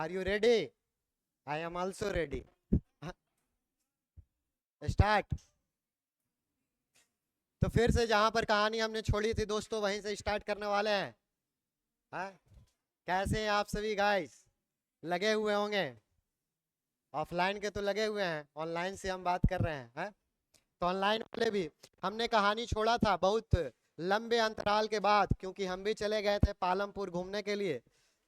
Are you ready? I am also ready. Start. तो फिर से जहां पर कहानी हमने छोड़ी थी दोस्तों, वहीं से स्टार्ट करने वाले हैं। हाँ? कैसे हैं आप सभी गाइस? लगे हुए होंगे। ऑफलाइन के तो लगे हुए हैं, ऑनलाइन से हम बात कर रहे हैं, हैं? तो ऑनलाइन वाले भी हमने कहानी छोड़ा था बहुत लंबे अंतराल के बाद, क्योंकि हम भी चले गए थे पालमपुर घूमने के लिए।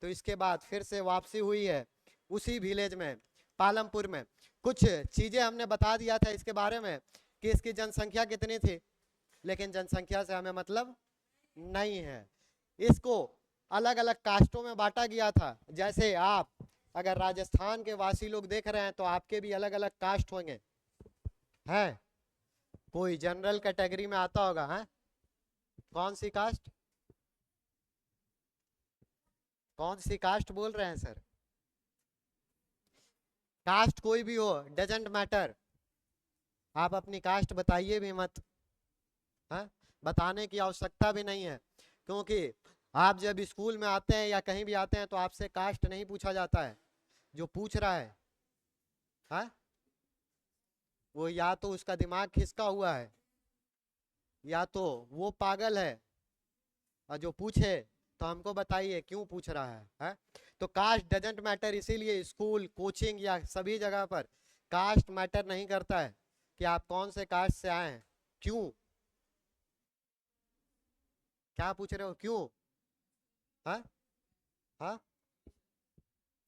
तो इसके बाद फिर से वापसी हुई है उसी विलेज में, पालमपुर में। कुछ चीजें हमने बता दिया था इसके बारे में कि इसकी जनसंख्या कितनी थी, लेकिन जनसंख्या से हमें मतलब नहीं है। इसको अलग अलग कास्टों में बांटा गया था। जैसे आप अगर राजस्थान के वासी लोग देख रहे हैं तो आपके भी अलग अलग कास्ट होंगे, हैं? कोई जनरल कैटेगरी में आता होगा, है? कौन सी कास्ट? कौन सी कास्ट बोल रहे हैं सर? कास्ट कोई भी हो, डजेंट मैटर। आप अपनी कास्ट बताइए भी मत, है? बताने की आवश्यकता भी नहीं है, क्योंकि आप जब स्कूल में आते हैं या कहीं भी आते हैं तो आपसे कास्ट नहीं पूछा जाता है। जो पूछ रहा है? वो या तो उसका दिमाग खिसका हुआ है, या तो वो पागल है। और जो पूछे तो हमको बताइए क्यों पूछ रहा है? तो कास्ट डजेंट मैटर, इसीलिए स्कूल, कोचिंग या सभी जगह पर कास्ट मैटर नहीं करता है कि आप कौन से कास्ट से आए हैं। क्यों? क्या पूछ रहे हो, क्यों? हाँ? हाँ?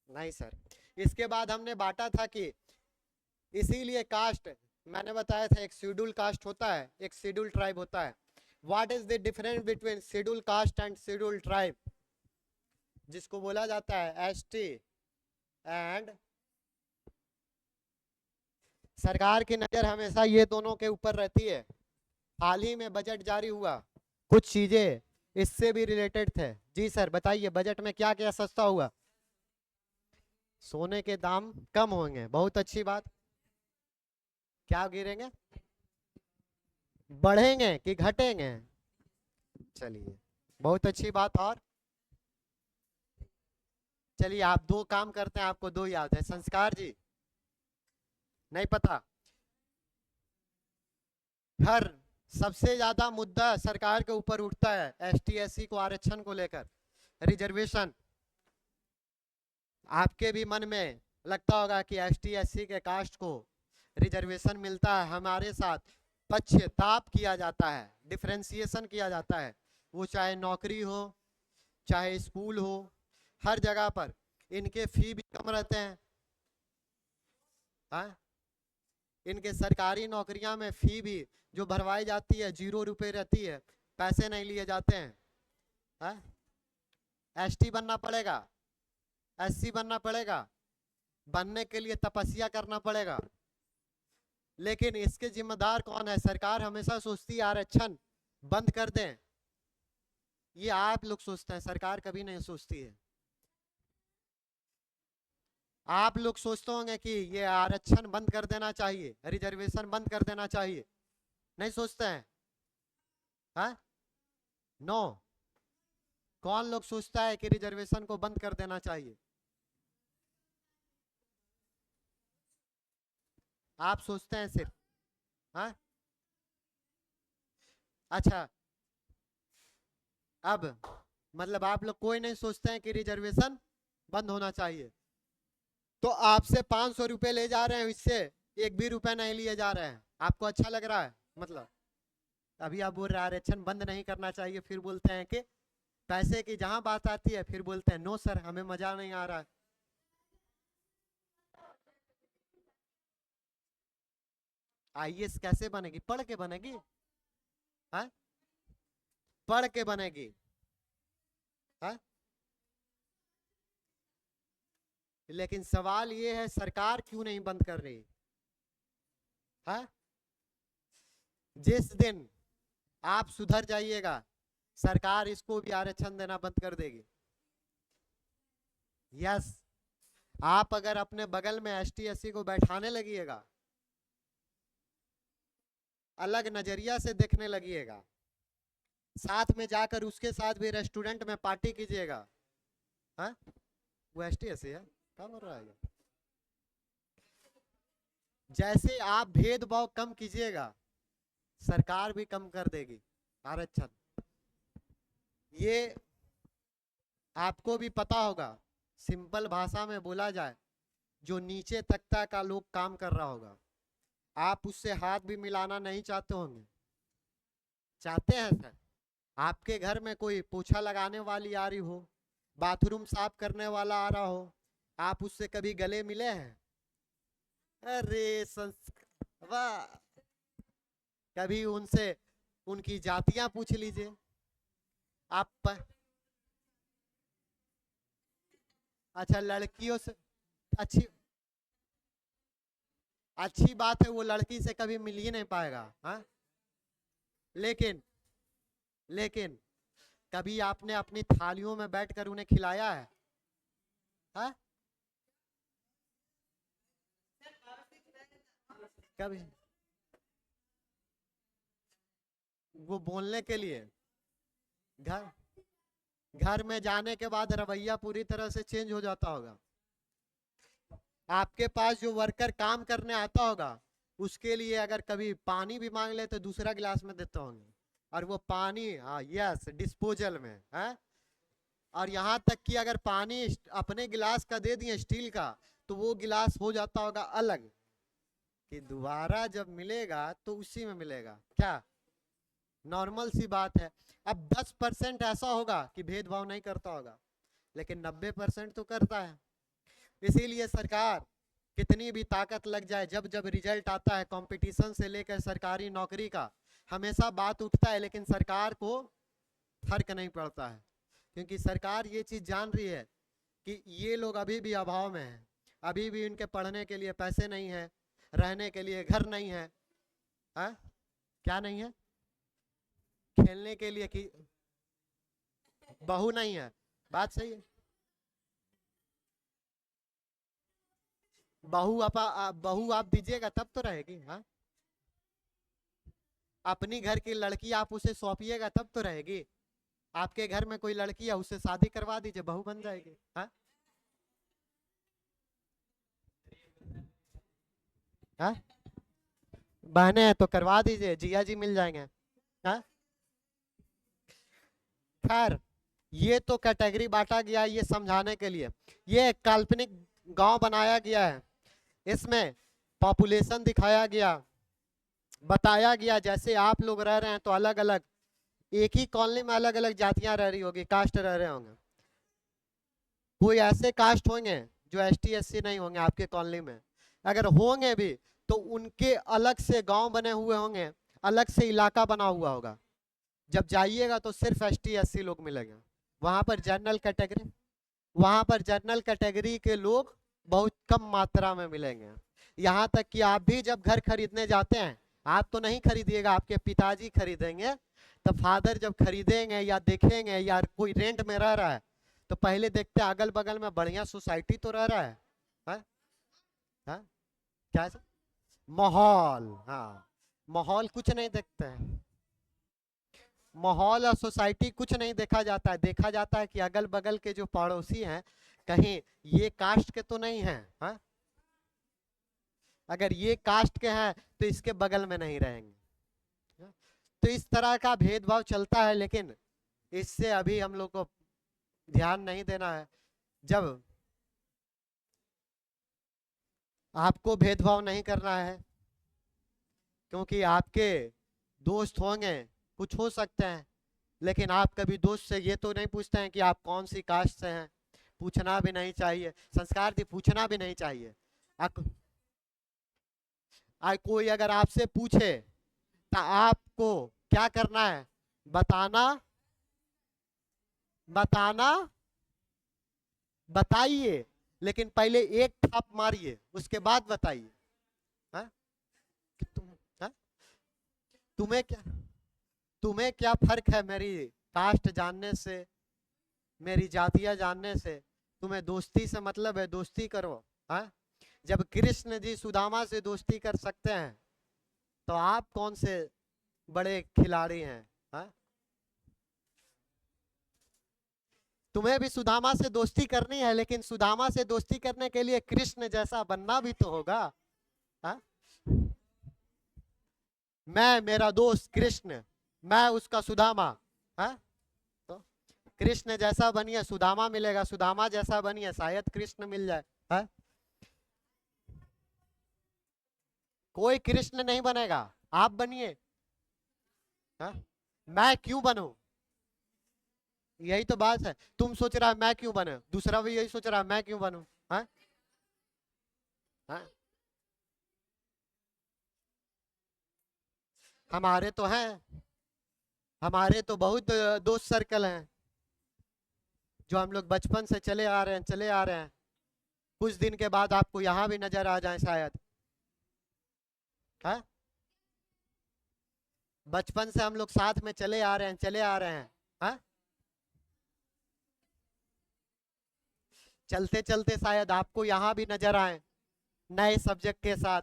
नहीं सर। इसके बाद हमने बांटा था कि इसीलिए कास्ट, मैंने बताया था एक शेड्यूल कास्ट होता है, एक शेड्यूल ट्राइब होता है। What is the difference between schedule caste and schedule tribe, जिसको बोला जाता है एसटी एंड। सरकार की नजर हमेशा ये दोनों के ऊपर रहती है। हाल ही में बजट जारी हुआ, कुछ चीजें इससे भी रिलेटेड थे। जी सर बताइए, बजट में क्या क्या सस्ता हुआ? सोने के दाम कम होंगे, बहुत अच्छी बात। क्या गिरेंगे? बढ़ेंगे कि घटेंगे? चलिए, बहुत अच्छी बात। और चलिए, आप दो काम करते हैं, आपको दो याद है। संस्कार जी, नहीं पता? हर सबसे ज्यादा मुद्दा सरकार के ऊपर उठता है एसटी एससी को आरक्षण को लेकर, रिजर्वेशन। आपके भी मन में लगता होगा कि एसटी एससी के कास्ट को रिजर्वेशन मिलता है, हमारे साथ पक्षताप किया जाता है, डिफरेंशिएशन किया जाता है। वो चाहे नौकरी हो, चाहे स्कूल हो, हर जगह पर इनके फी भी कम रहते हैं। हाँ? इनके सरकारी नौकरियां में फी भी जो भरवाई जाती है 0 रुपए रहती है, पैसे नहीं लिए जाते हैं। हाँ? एसटी बनना पड़ेगा, एससी बनना पड़ेगा, बनने के लिए तपस्या करना पड़ेगा। लेकिन इसके जिम्मेदार कौन है? सरकार हमेशा सोचती है आरक्षण बंद कर दें। ये आप लोग सोचते हैं, सरकार कभी नहीं सोचती है। आप लोग सोचते होंगे कि ये आरक्षण बंद कर देना चाहिए, रिजर्वेशन बंद कर देना चाहिए, नहीं सोचते हैं? हाँ? नो। कौन लोग सोचता है कि रिजर्वेशन को बंद कर देना चाहिए? आप सोचते हैं सिर्फ? हाँ? अच्छा, अब मतलब आप लोग कोई नहीं सोचते हैं कि रिजर्वेशन बंद होना चाहिए। तो आपसे 500 रुपए ले जा रहे हैं, इससे एक भी रुपए नहीं लिए जा रहे हैं, आपको अच्छा लग रहा है? मतलब अभी आप बोल रहे हैं आरक्षण बंद नहीं करना चाहिए, फिर बोलते हैं कि पैसे की जहां बात आती है फिर बोलते हैं नो सर, हमें मजा नहीं आ रहा है। आईएएस कैसे बनेगी? पढ़ के बनेगी। हाँ? पढ़ के बनेगी। हाँ? लेकिन सवाल ये है, सरकार क्यों नहीं बंद कर रही? हाँ? जिस दिन आप सुधर जाइएगा, सरकार इसको भी आरक्षण देना बंद कर देगी। यस। आप अगर अपने बगल में एसटी एससी को बैठाने लगिएगा, अलग नजरिया से देखने लगिएगा, साथ में जाकर उसके साथ भी रेस्टोरेंट में पार्टी कीजिएगा, हाँ? वो एसटी एससी है। क्या बोल रहा है ये? जैसे आप भेदभाव कम कीजिएगा, सरकार भी कम कर देगी आरक्षण। ये आपको भी पता होगा, सिंपल भाषा में बोला जाए, जो नीचे तख्ता का लोग काम कर रहा होगा, आप उससे हाथ भी मिलाना नहीं चाहते होंगे। चाहते हैं सर? आपके घर में कोई पोछा लगाने वाली आ रही हो, बाथरूम साफ करने वाला आ रहा हो, आप उससे कभी गले मिले हैं? अरे वाह, कभी उनसे उनकी जातियां पूछ लीजिए आप अच्छा, लड़कियों से अच्छी अच्छी बात है, वो लड़की से कभी मिल ही नहीं पाएगा। हाँ, लेकिन लेकिन कभी आपने अपनी थालियों में बैठकर उन्हें खिलाया है? हाँ, कभी? वो बोलने के लिए घर घर में जाने के बाद रवैया पूरी तरह से चेंज हो जाता होगा। आपके पास जो वर्कर काम करने आता होगा, उसके लिए अगर कभी पानी भी मांग ले तो दूसरा गिलास में देते होंगे, और वो पानी, हाँ यस, डिस्पोजल में है। और यहाँ तक कि अगर पानी अपने गिलास का दे दिए स्टील का, तो वो गिलास हो जाता होगा अलग, कि दोबारा जब मिलेगा तो उसी में मिलेगा। क्या नॉर्मल सी बात है। अब 10% ऐसा होगा कि भेदभाव नहीं करता होगा, लेकिन 90% तो करता है। इसीलिए सरकार कितनी भी ताकत लग जाए, जब जब रिजल्ट आता है कंपटीशन से लेकर सरकारी नौकरी का, हमेशा बात उठता है, लेकिन सरकार को फर्क नहीं पड़ता है, क्योंकि सरकार ये चीज जान रही है कि ये लोग अभी भी अभाव में हैं, अभी भी उनके पढ़ने के लिए पैसे नहीं है, रहने के लिए घर नहीं है, हा? क्या नहीं है? खेलने के लिए कि बहू नहीं है। बात सही है। बहू आप दीजिएगा तब तो रहेगी। हाँ, अपनी घर की लड़की आप उसे सौंपिएगा तब तो रहेगी। आपके घर में कोई लड़की है, उससे शादी करवा दीजिए, बहू बन जाएगी। हाँ, हाँ, बहने हैं तो करवा दीजिए, जिया जी मिल जाएंगे। हाँ, खैर, ये तो कैटेगरी बांटा गया है ये समझाने के लिए। ये एक काल्पनिक गांव बनाया गया है, इसमें पॉपुलेशन दिखाया गया, बताया गया जैसे आप लोग रह रहे हैं तो अलग अलग, एक ही कॉलोनी में अलग अलग जातियां रह रही होगी, कास्ट रह रहे होंगे। कोई ऐसे कास्ट होंगे जो एसटी एससी नहीं होंगे आपके कॉलोनी में, अगर होंगे भी तो उनके अलग से गांव बने हुए होंगे, अलग से इलाका बना हुआ होगा। जब जाइएगा तो सिर्फ एसटी एससी लोग मिलेंगे। वहां पर जनरल कैटेगरी वहां पर जनरल कैटेगरी के लोग बहुत कम मात्रा में मिलेंगे। यहाँ तक कि आप भी जब घर खरीदने जाते हैं, आप तो नहीं खरीदिएगा, आपके पिताजी खरीदेंगे, तो फादर जब खरीदेंगे या देखेंगे या कोई रेंट में रह रहा है, तो पहले देखते हैं अगल बगल में बढ़िया सोसाइटी तो रह रहा है। हा? हा? क्या है? माहौल, हाँ, माहौल कुछ नहीं देखते हैं। माहौल और सोसाइटी कुछ नहीं देखा जाता है, देखा जाता है कि अगल बगल के जो पड़ोसी हैं, कहीं ये कास्ट के तो नहीं हैं। हाँ? अगर ये कास्ट के हैं तो इसके बगल में नहीं रहेंगे। हाँ? तो इस तरह का भेदभाव चलता है, लेकिन इससे अभी हम लोग को ध्यान नहीं देना है। जब आपको भेदभाव नहीं करना है, क्योंकि आपके दोस्त होंगे, कुछ हो सकते हैं, लेकिन आप कभी दोस्त से ये तो नहीं पूछते हैं कि आप कौन सी कास्ट से हैं। पूछना भी नहीं चाहिए, संस्कार थी, पूछना भी नहीं चाहिए। कोई अगर आपसे पूछे तो आपको क्या करना है? बताना, बताना, बताइए, लेकिन पहले एक थाप मारिए, उसके बाद बताइए। हाँ? कि हाँ? तुम्हें क्या तुम्हें क्या फर्क है मेरी कास्ट जानने से, मेरी जातियां जानने से? तुम्हें दोस्ती से मतलब है, दोस्ती करो। हाँ? जब कृष्ण जी सुदामा से दोस्ती कर सकते हैं, तो आप कौन से बड़े खिलाड़ी हैं? हाँ? तुम्हें भी सुदामा से दोस्ती करनी है, लेकिन सुदामा से दोस्ती करने के लिए कृष्ण जैसा बनना भी तो होगा। हा? मैं मेरा दोस्त कृष्ण, मैं उसका सुदामा। हा? तो कृष्ण जैसा बनिए सुदामा मिलेगा, सुदामा जैसा बनिए शायद कृष्ण मिल जाए। हा? कोई कृष्ण नहीं बनेगा, आप बनिए। हा? मैं क्यों बनूं? यही तो बात है, तुम सोच रहा है मैं क्यों बने, दूसरा भी यही सोच रहा है मैं क्यों बनूं। हाँ? हाँ? हमारे तो हैं, हमारे तो बहुत दोस्त सर्कल हैं, जो हम लोग बचपन से चले आ रहे हैं, चले आ रहे हैं। कुछ दिन के बाद आपको यहाँ भी नजर आ जाए शायद। हाँ? बचपन से हम लोग साथ में चले आ रहे हैं, चले आ रहे हैं। हाँ? चलते चलते शायद आपको यहाँ भी नजर आए, नए सब्जेक्ट के साथ,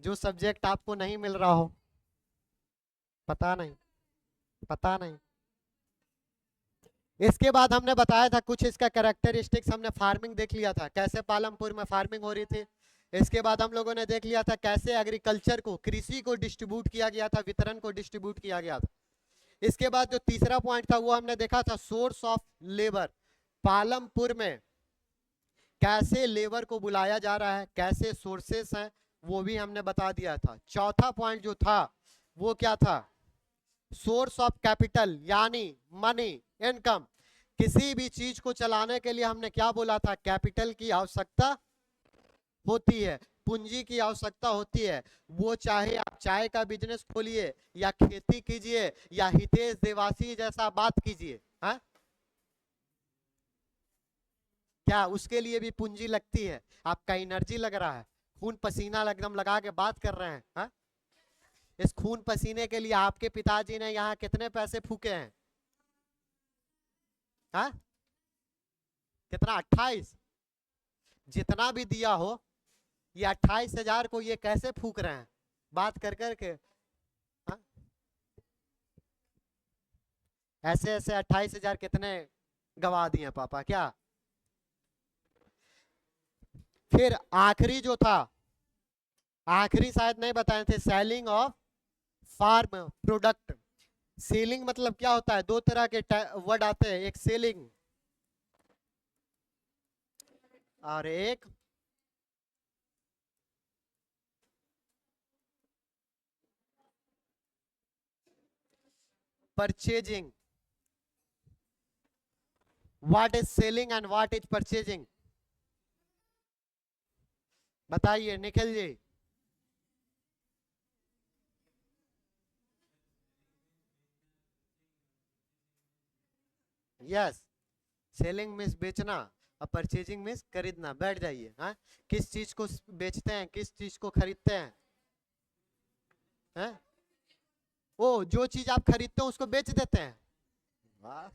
जो सब्जेक्ट आपको नहीं मिल रहा हो। पता नहीं, पता नहीं। इसके बाद हमने बताया था कुछ इसका कैरेक्टरिस्टिक्स, हमने फार्मिंग देख लिया था, कैसे पालमपुर में फार्मिंग हो रही थी। इसके बाद हम लोगों ने देख लिया था कैसे एग्रीकल्चर को, कृषि को डिस्ट्रीब्यूट किया गया था, वितरण को डिस्ट्रीब्यूट किया गया था। इसके बाद जो तीसरा पॉइंट था वो हमने देखा था सोर्स ऑफ लेबर, पालमपुर में कैसे लेबर को बुलाया जा रहा है, कैसे सोर्सेस हैं, वो भी हमने बता दिया था। चौथा पॉइंट जो था वो क्या था? सोर्स ऑफ कैपिटल, यानी मनी, इनकम। किसी भी चीज को चलाने के लिए हमने क्या बोला था? कैपिटल की आवश्यकता होती है, पूंजी की आवश्यकता होती है। वो चाहे आप चाय का बिजनेस खोलिए, या खेती कीजिए, या हितेश देवासी जैसा बात कीजिए। हाँ? क्या उसके लिए भी पूंजी लगती है? आपका एनर्जी लग रहा है, खून पसीना एकदम लगा के बात कर रहे हैं। हाँ? इस खून पसीने के लिए आपके पिताजी ने यहाँ कितने पैसे फूके हैं? हाँ? कितना? 28? जितना भी दिया हो, ये 28,000 को ये कैसे फूक रहे हैं बात कर कर के? हाँ? ऐसे ऐसे 28,000 कितने गवा दिए पापा क्या? फिर आखिरी जो था, आखिरी शायद नहीं बताए थे, selling of farm product. Selling मतलब क्या होता है? दो तरह के वर्ड आते हैं, एक सेलिंग और एक purchasing. What is selling and what is purchasing? बताइए Nikhil ji. Yes, selling means बेचना, और परचेजिंग मीन्स खरीदना। बैठ जाइए। हाँ? किस चीज को बेचते हैं, किस चीज को खरीदते हैं? हैं? ओ, जो चीज आप खरीदते हो उसको बेच देते हैं। वाह,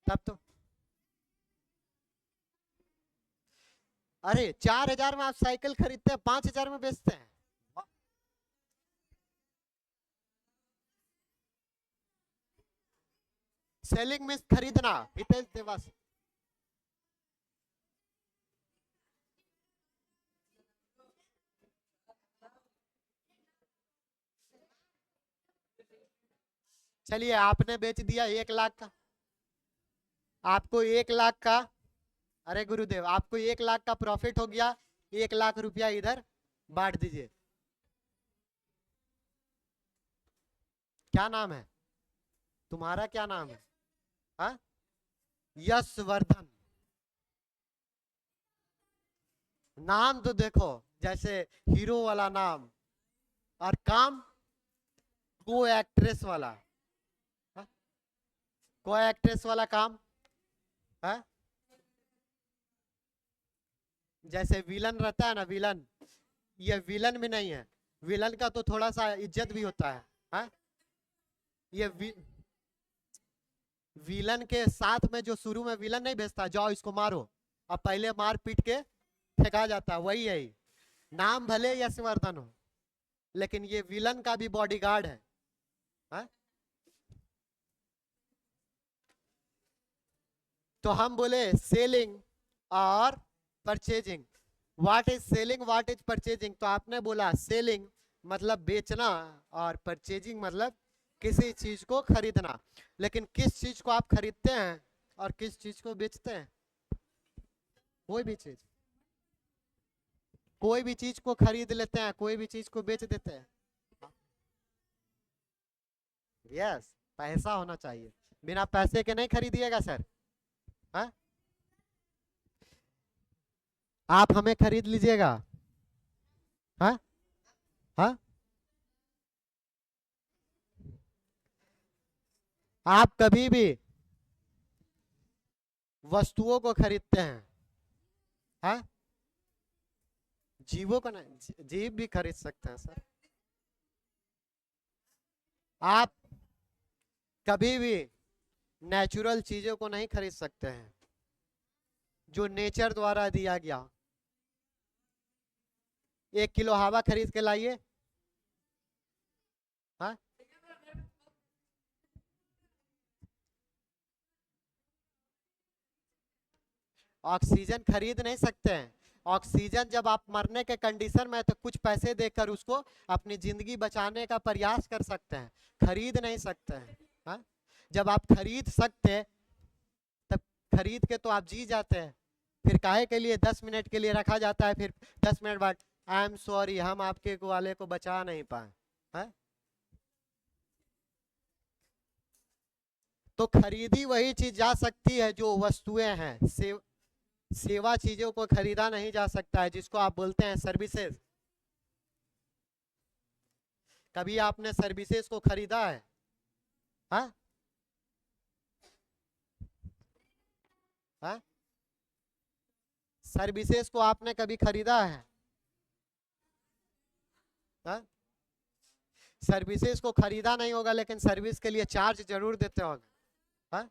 तब तो। अरे 4,000 में आप साइकिल खरीदते हैं, 5,000 में बेचते हैं। सेलिंग मीन्स खरीदना, हितेश देवास। चलिए, आपने बेच दिया 1 लाख का, आपको 1 लाख का, अरे गुरुदेव आपको 1 लाख का प्रॉफिट हो गया, 1 लाख रुपया इधर बांट दीजिए। क्या नाम है तुम्हारा? क्या नाम है? हाँ? यशवर्धन। नाम तो देखो, जैसे हीरो वाला नाम, और काम को एक्ट्रेस वाला। हाँ? को एक्ट्रेस वाला काम। हाँ? जैसे विलन रहता है ना, विलन, ये विलन भी नहीं है। विलन का तो थोड़ा सा इज्जत भी होता है। हाँ? ये विलन के साथ में जो शुरू में विलन नहीं भेजता, जाओ इसको मारो, अब पहले मार पीट के फेंका जाता है, वही है। नाम भले यशवर्धन हो, लेकिन ये विलन का भी बॉडीगार्ड है। हाँ? तो हम बोले सेलिंग और purchasing. What is selling, what is purchasing? तो आपने बोला सेलिंग मतलब बेचना और परचेजिंग मतलब किसी चीज को खरीदना। लेकिन किस चीज को आप खरीदते हैं और किस चीज को बेचते हैं? कोई भी चीज, कोई भी चीज को खरीद लेते हैं, कोई भी चीज को बेच देते हैं। यस, पैसा होना चाहिए। बिना पैसे के नहीं खरीदिएगा सर। हाँ, आप हमें खरीद लीजिएगा। हाँ हाँ, आप कभी भी वस्तुओं को खरीदते हैं। हाँ, जीवों को नहीं, जीव भी खरीद सकते हैं सर। आप कभी भी नेचुरल चीजों को नहीं खरीद सकते हैं जो नेचर द्वारा दिया गया। 1 किलो हवा खरीद के लाइए। हाँ, ऑक्सीजन खरीद नहीं सकते हैं। ऑक्सीजन जब आप मरने के कंडीशन में है तो कुछ पैसे देकर उसको अपनी जिंदगी बचाने का प्रयास कर सकते हैं, खरीद नहीं सकते हैं। हाँ? जब आप खरीद सकते हैं तब खरीद के तो आप जी जाते हैं। फिर काहे के लिए 10 मिनट के लिए रखा जाता है, फिर 10 मिनट बाद आई एम सॉरी हम आपके वाले को बचा नहीं पाए। हाँ? तो खरीदी वही चीज जा सकती है जो वस्तुएं हैं। सेवा चीजों को खरीदा नहीं जा सकता है, जिसको आप बोलते हैं सर्विसेज। कभी आपने सर्विसेज को खरीदा है? हाँ हाँ, सर्विसेज को आपने कभी खरीदा है? हाँ, सर्विसेज को खरीदा नहीं होगा लेकिन सर्विस के लिए चार्ज जरूर देते होंगे। हाँ,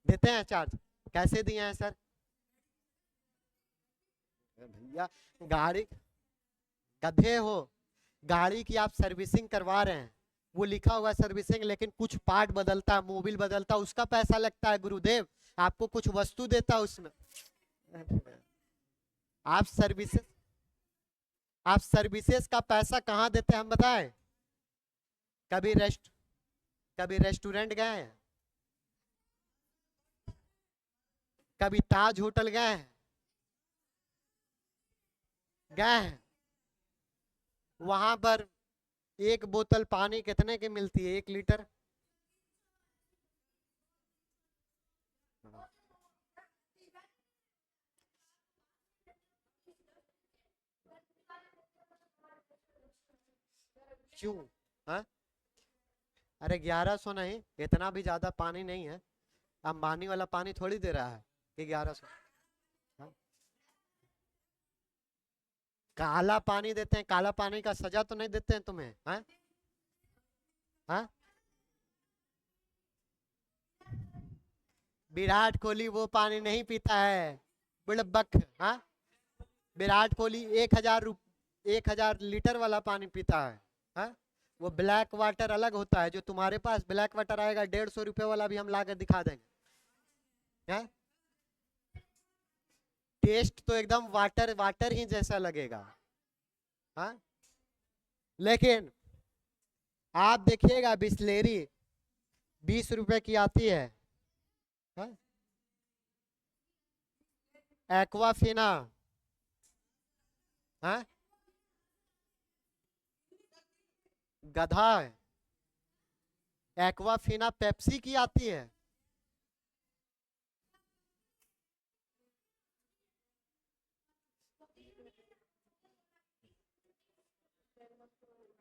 देते हैं चार्ज। कैसे दिए हैं सर? भैया गाड़ी, गधे हो, गाड़ी की आप सर्विसिंग करवा रहे हैं, वो लिखा हुआ सर्विसिंग, लेकिन कुछ पार्ट बदलता है, मोबिल बदलता है, उसका पैसा लगता है गुरुदेव। आपको कुछ वस्तु देता है उसमें। आप सर्विसेज, आप सर्विसेज का पैसा कहाँ देते हैं हम बताएं? कभी कभी रेस्टोरेंट गए हैं? कभी ताज होटल गए हैं? गए हैं? वहां पर एक बोतल पानी कितने की मिलती है, 1 लीटर? क्यों? हाँ, अरे 1100 नहीं, इतना भी ज्यादा पानी नहीं है। अंबानी वाला पानी थोड़ी दे रहा है कि 1100। हाँ? काला पानी देते हैं, काला पानी का सजा तो नहीं देते हैं तुम्हें? हाँ हाँ, विराट कोहली वो पानी नहीं पीता है, बुड़बक। हाँ, विराट कोहली 1000 लीटर वाला पानी पीता है। हाँ, वो ब्लैक वाटर अलग होता है। जो तुम्हारे पास ब्लैक वाटर आएगा 150 रुपए वाला भी हम ला कर दिखा देंगे। हाँ? टेस्ट तो एकदम वाटर वाटर ही जैसा लगेगा। हाँ, लेकिन आप देखिएगा बिस्लेरी 20 रुपए की आती है। हाँ? एक्वाफिना, हाँ, गधा है। एक्वाफिना पेप्सी की आती है।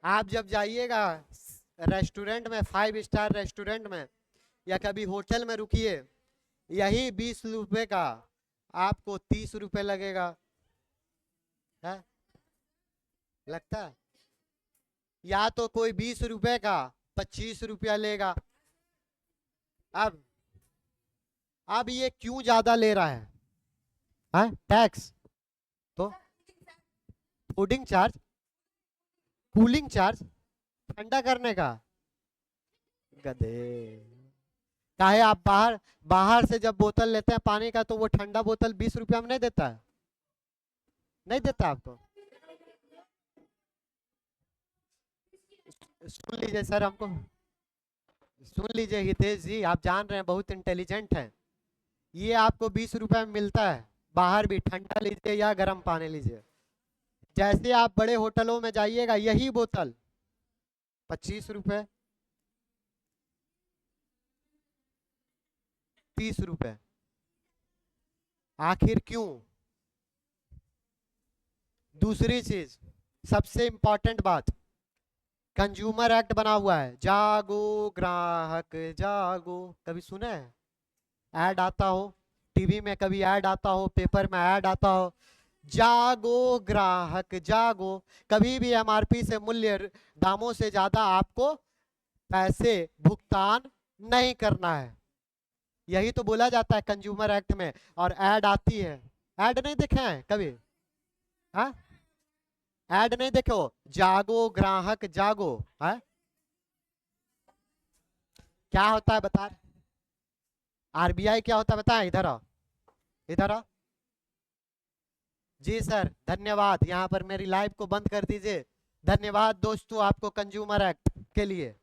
आप जब जाइएगा रेस्टोरेंट में, 5 स्टार रेस्टोरेंट में या कभी होटल में रुकिए, यही 20 रुपए का आपको 30 रुपए लगेगा। है? लगता है? या तो कोई 20 रुपए का 25 रुपया लेगा। अब अब ये क्यों ज्यादा ले रहा है? हाँ, टैक्स। तो फूडिंग चार्ज, कूलिंग चार्ज, ठंडा करने का। गधे, काहे आप बाहर बाहर से जब बोतल लेते हैं पानी का तो वो ठंडा बोतल 20 रुपया में नहीं देता है, नहीं देता आपको। सुन लीजिए सर, हमको सुन लीजिए हितेश जी, आप जान रहे हैं बहुत इंटेलिजेंट हैं। ये आपको 20 रुपए में मिलता है, बाहर भी ठंडा लीजिए या गर्म पानी लीजिए। जैसे आप बड़े होटलों में जाइएगा यही बोतल 25 रुपए, 30 रुपए। आखिर क्यों? दूसरी चीज, सबसे इंपॉर्टेंट बात, कंज्यूमर एक्ट बना हुआ है, जागो ग्राहक जागो। कभी सुने हैं? ऐड आता हो टीवी में, कभी ऐड आता हो पेपर में, ऐड आता हो, जागो ग्राहक जागो। कभी भी एमआरपी से मूल्य दामों से ज्यादा आपको पैसे भुगतान नहीं करना है, यही तो बोला जाता है कंज्यूमर एक्ट में। और ऐड आती है, ऐड नहीं देखे हैं कभी? हाँ, ऐड नहीं देखे हो, जागो ग्राहक जागो। है क्या होता है बता? आरबीआई क्या होता है बताएं, इधर आओ, इधर आओ। जी सर धन्यवाद, यहाँ पर मेरी लाइव को बंद कर दीजिए। धन्यवाद दोस्तों आपको कंज्यूमर एक्ट के लिए।